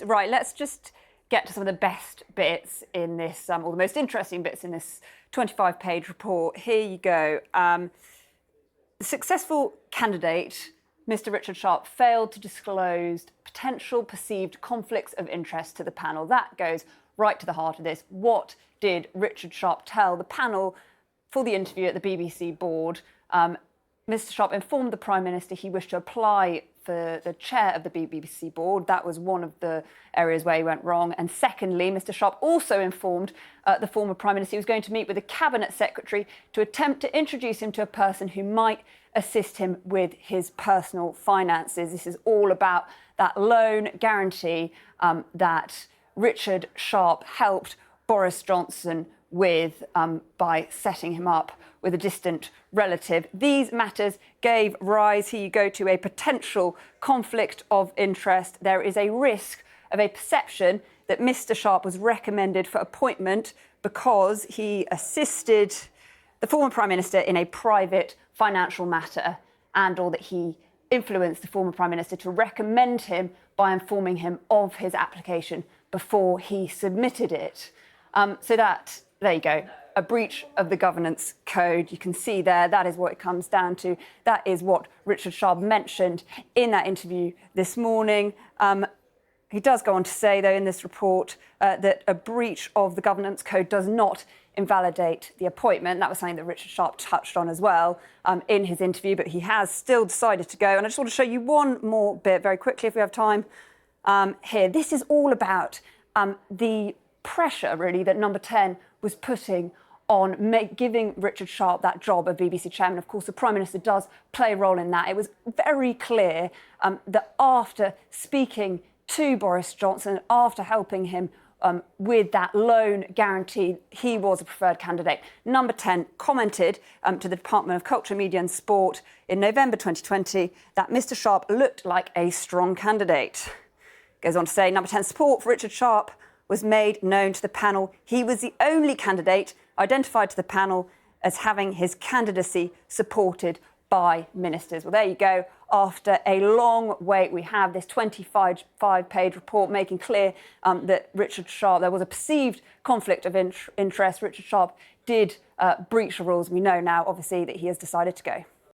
Right, let's just get to some of the best bits in this, or the most interesting bits in this 25-page report. Here you go. The successful candidate, Mr. Richard Sharp, failed to disclose potential perceived conflicts of interest to the panel. That goes right to the heart of this. What did Richard Sharp tell the panel for the interview at the BBC board? Mr. Sharp informed the Prime Minister he wished to apply for the chair of the BBC board. That was one of the areas where he went wrong. And secondly, Mr. Sharp also informed the former Prime Minister he was going to meet with a Cabinet Secretary to attempt to introduce him to a person who might assist him with his personal finances. This is all about that loan guarantee that Richard Sharp helped Boris Johnson with by setting him up with a distant relative. These matters gave rise, here you go, to a potential conflict of interest. There is a risk of a perception that Mr. Sharp was recommended for appointment because he assisted the former Prime Minister in a private financial matter, and or that he influenced the former Prime Minister to recommend him by informing him of his application before he submitted it. There you go, a breach of the governance code. You can see there, that is what it comes down to. That is what Richard Sharp mentioned in that interview this morning. He does go on to say, though, in this report that a breach of the governance code does not invalidate the appointment. That was something that Richard Sharp touched on as well in his interview, but he has still decided to go. And I just want to show you one more bit very quickly, if we have time, here. This is all about the pressure, really, that Number 10 was putting on giving Richard Sharp that job of BBC chairman. Of course, the Prime Minister does play a role in that. It was very clear that after speaking to Boris Johnson, after helping him with that loan guarantee, he was a preferred candidate. Number 10 commented to the Department of Culture, Media and Sport in November 2020 that Mr. Sharp looked like a strong candidate. Goes on to say, Number 10's support for Richard Sharp was made known to the panel. He was the only candidate identified to the panel as having his candidacy supported by ministers. Well, there you go. After a long wait, we have this 25-page report making clear that Richard Sharp, there was a perceived conflict of interest. Richard Sharp did breach the rules. We know now, obviously, that he has decided to go.